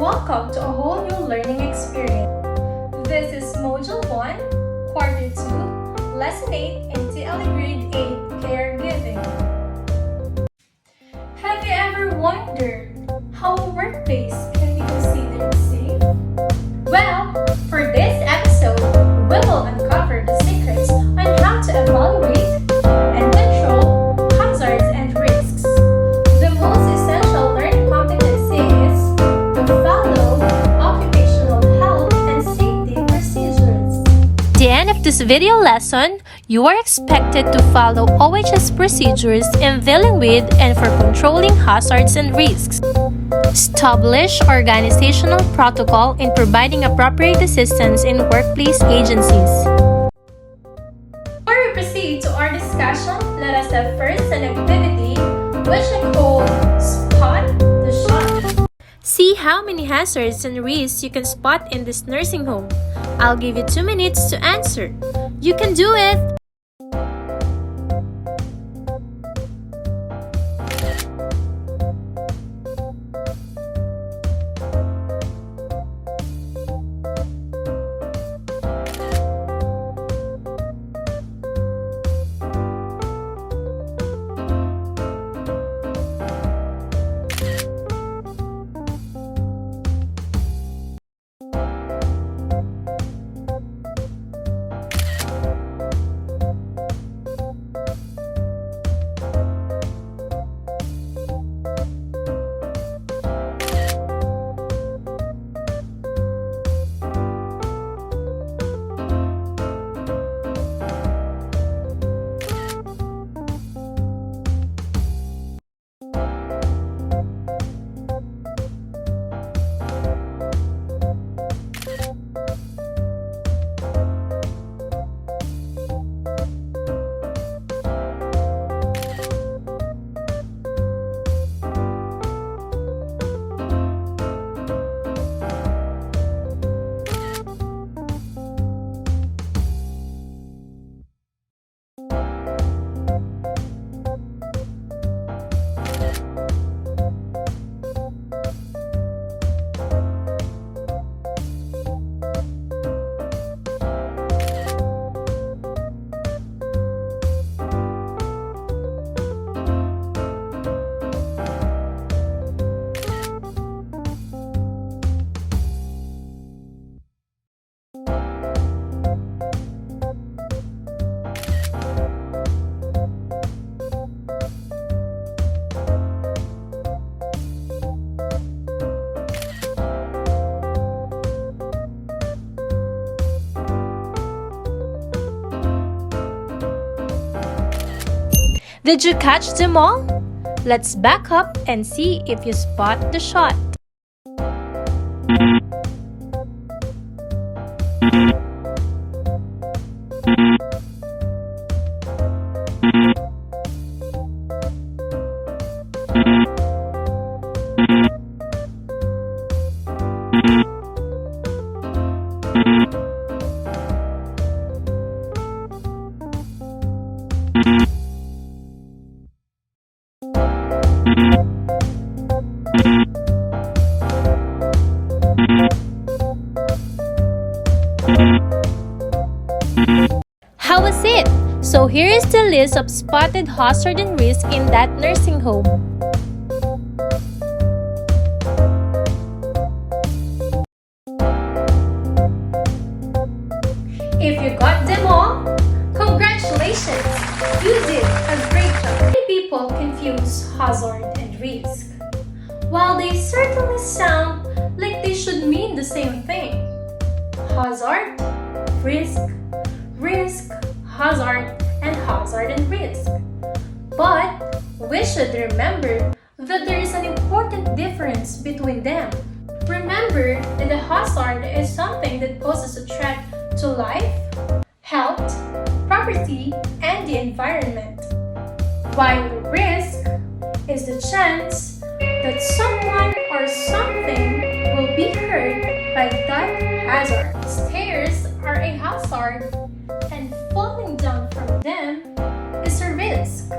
welcome to a whole new learning experience. This is Module 1, Quarter 2, Lesson 8 in TLE Grade 8, Caregiving. Have you ever wondered how a workplace can be considered safe? Well, for this episode, we will uncover the secrets on how to evaluate and control hazards and risks. The most essential learning competency is to follow occupational health and safety procedures. At the end of this video lesson, you are expected to follow OHS procedures in dealing with and for controlling hazards and risks. Establish organizational protocol in providing appropriate assistance in workplace agencies. Before we proceed to our discussion, let us have first an activity which I call Spot the Shot. See how many hazards and risks you can spot in this nursing home. I'll give you 2 minutes to answer. You can do it! Did you catch them all? Let's back up and see if you spot the shot. How was it? So here is the list of spotted hazard and risk in that nursing home. If you got them all, congratulations! You did a great job. Many people confuse hazard and risk. While they certainly sound like they should mean the same thing. Hazard, risk, risk, hazard, and hazard and risk. But we should remember that there is an important difference between them. Remember that a hazard is something that poses a threat to life, health, property, and the environment. While risk is the chance that someone or something will be hurt by that hazard. Stairs are a hazard, and falling down from them is a risk.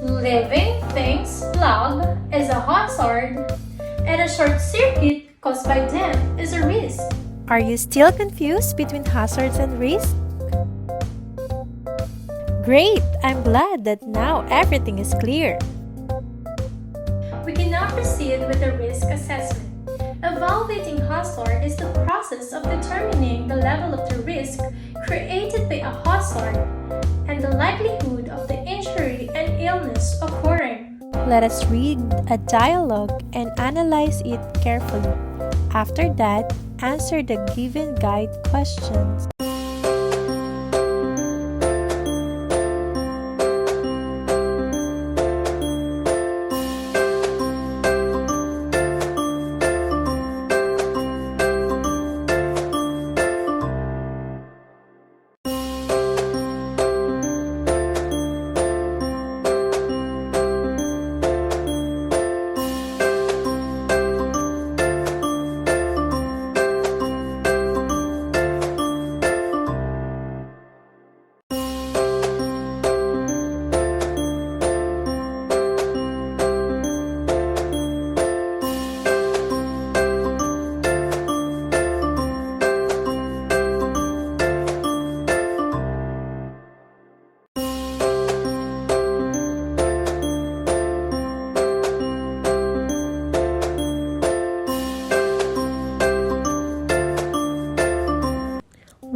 Living things log is a hazard, and a short circuit caused by them is a risk. Are you still confused between hazards and risks? Great! I'm glad that now everything is clear. We can now proceed with the risk assessment. Evaluating hazard is the process of determining the level of the risk created by a hazard and the likelihood of the injury and illness occurring. Let us read a dialogue and analyze it carefully. After that, answer the given guide questions.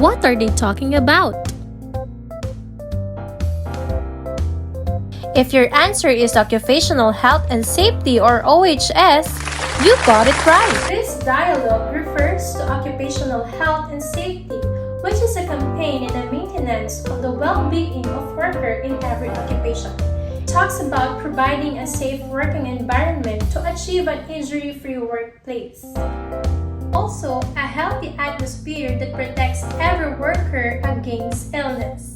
What are they talking about? If your answer is Occupational Health and Safety or OHS, you got it right. This dialogue refers to occupational health and safety, which is a campaign in the maintenance of the well-being of worker in every occupation. It talks about providing a safe working environment to achieve an injury-free workplace. Also, a healthy atmosphere that protects every worker against illness.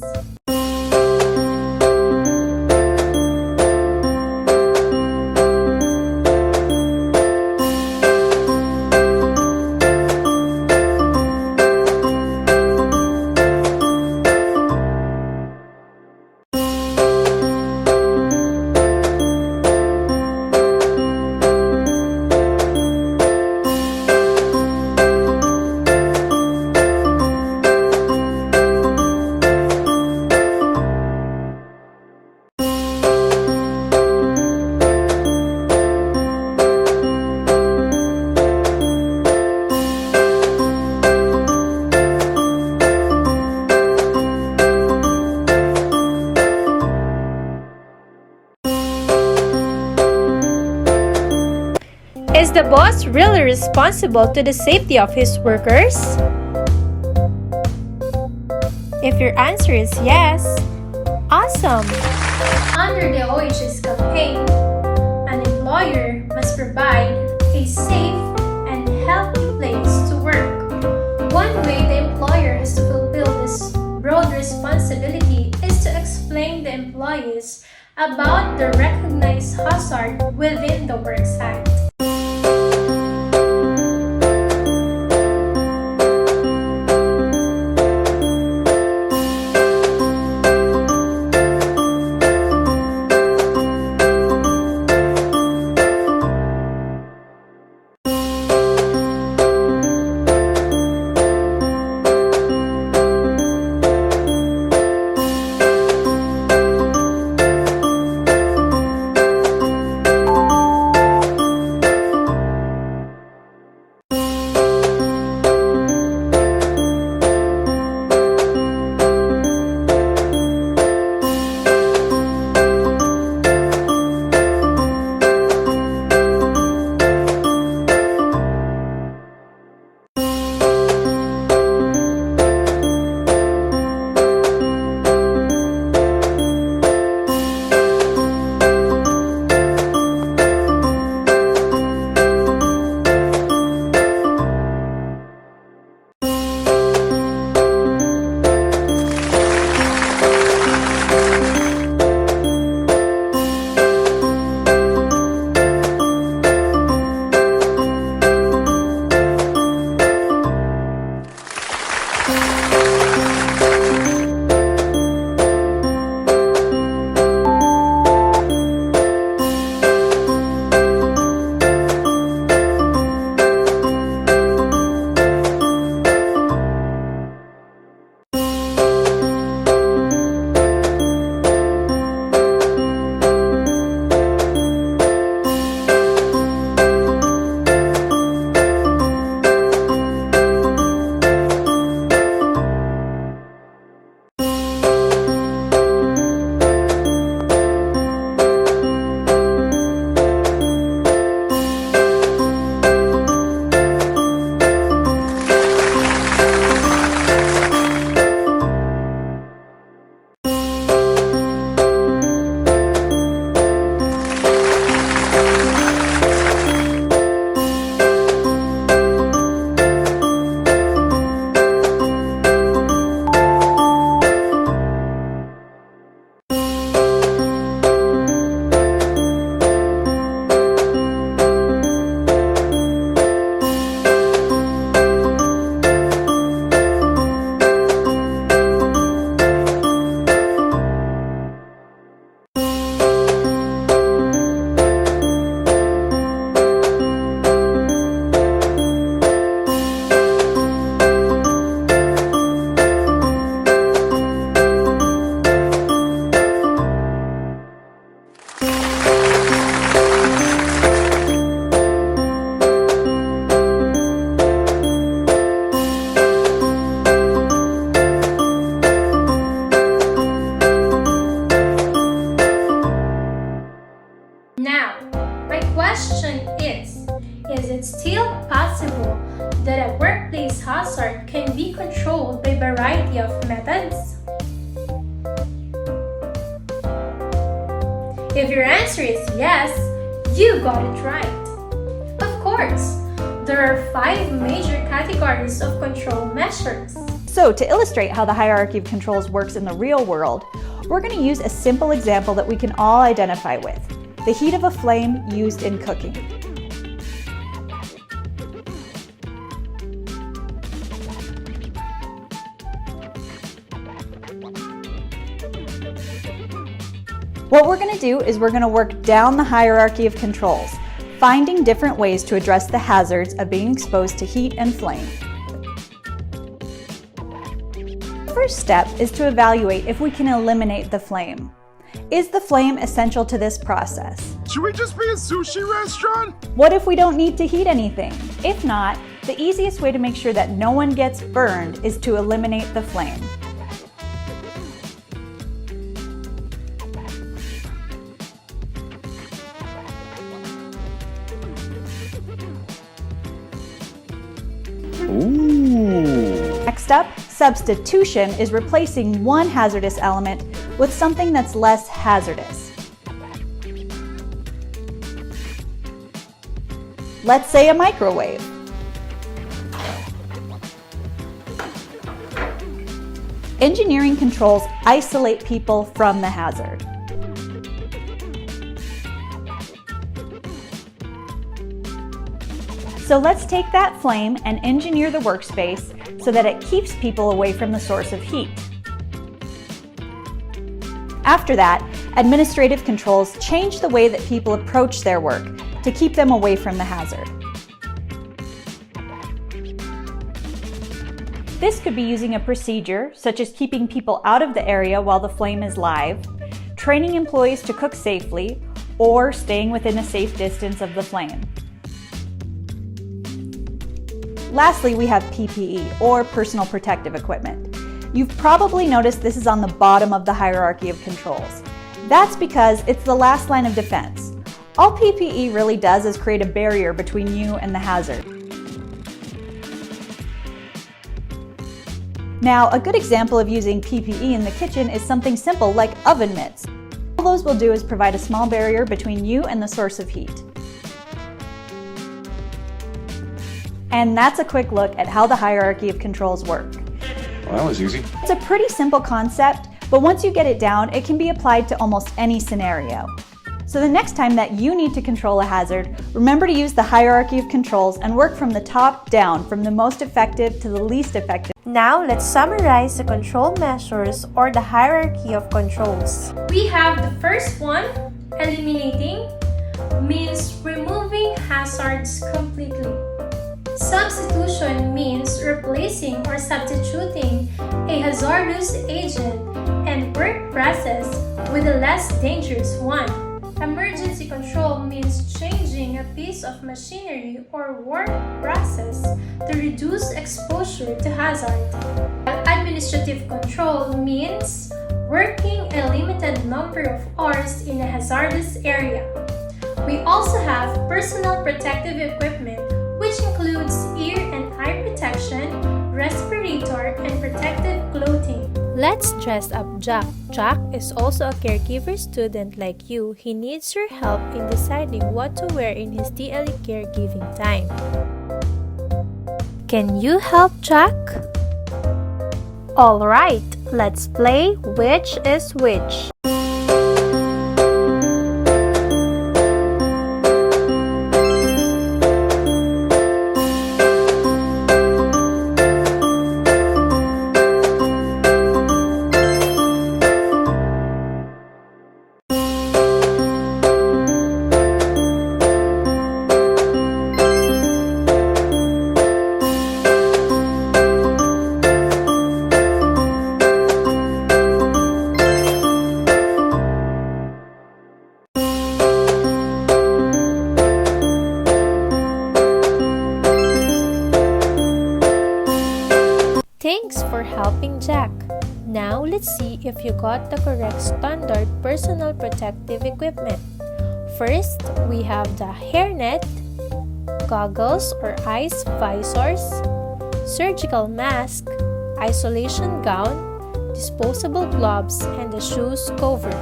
Is the boss really responsible to the safety of his workers? If your answer is yes, awesome! Under the OHS campaign, an employer must provide a safe and healthy place to work. One way the employer has to fulfill this broad responsibility is to explain the employees about the recognized hazard within the work site. question is it still possible that a workplace hazard can be controlled by a variety of methods? If your answer is yes, you got it right. Of course, there are 5 major categories of control measures. So, to illustrate how the hierarchy of controls works in the real world, we're going to use a simple example that we can all identify with: the heat of a flame used in cooking. What we're going to do is we're going to work down the hierarchy of controls, finding different ways to address the hazards of being exposed to heat and flame. The first step is to evaluate if we can eliminate the flame. Is the flame essential to this process? Should we just be a sushi restaurant? What if we don't need to heat anything? If not, the easiest way to make sure that no one gets burned is to eliminate the flame. Ooh. Next up, substitution is replacing one hazardous element with something that's less hazardous. Let's say a microwave. Engineering controls isolate people from the hazard. So let's take that flame and engineer the workspace so that it keeps people away from the source of heat. After that, administrative controls change the way that people approach their work to keep them away from the hazard. This could be using a procedure such as keeping people out of the area while the flame is live, training employees to cook safely, or staying within a safe distance of the flame. Lastly, we have PPE, or personal protective equipment. You've probably noticed this is on the bottom of the hierarchy of controls. That's because it's the last line of defense. All PPE really does is create a barrier between you and the hazard. Now, a good example of using PPE in the kitchen is something simple like oven mitts. All those will do is provide a small barrier between you and the source of heat. And that's a quick look at how the hierarchy of controls work. Well, that was easy. It's a pretty simple concept, but once you get it down, it can be applied to almost any scenario. So the next time that you need to control a hazard, remember to use the hierarchy of controls and work from the top down, from the most effective to the least effective. Now, let's summarize the control measures or the hierarchy of controls. We have the first one, eliminating, means removing hazards completely. Substitution means replacing or substituting a hazardous agent and work process with a less dangerous one. Emergency control means changing a piece of machinery or work process to reduce exposure to hazard. Administrative control means working a limited number of hours in a hazardous area. We also have personal protective equipment, which includes ear and eye protection, respirator, and protective clothing. Let's dress up Jack. Jack is also a caregiver student like you. He needs your help in deciding what to wear in his TLE caregiving time. Can you help Jack? Alright, let's play Which is Which. Thanks for helping Jack. Now let's see if you got the correct standard personal protective equipment. First, we have the hairnet, goggles or eyes visors, surgical mask, isolation gown, disposable gloves, and the shoes cover.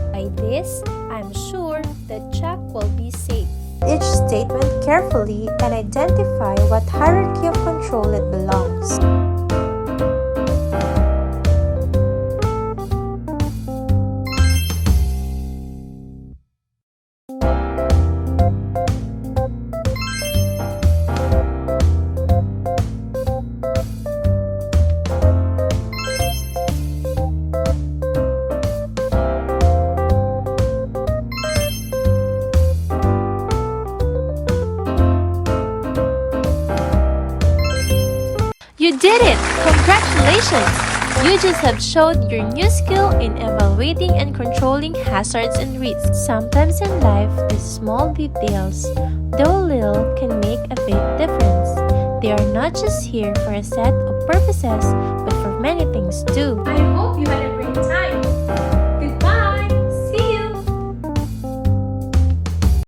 By this, I'm sure that Jack will be safe. Each statement carefully and identify what hierarchy of control it belongs. You did it! Congratulations! You just have showed your new skill in evaluating and controlling hazards and risks. Sometimes in life, these small details, though little, can make a big difference. They are not just here for a set of purposes, but for many things too. I hope you had a great time.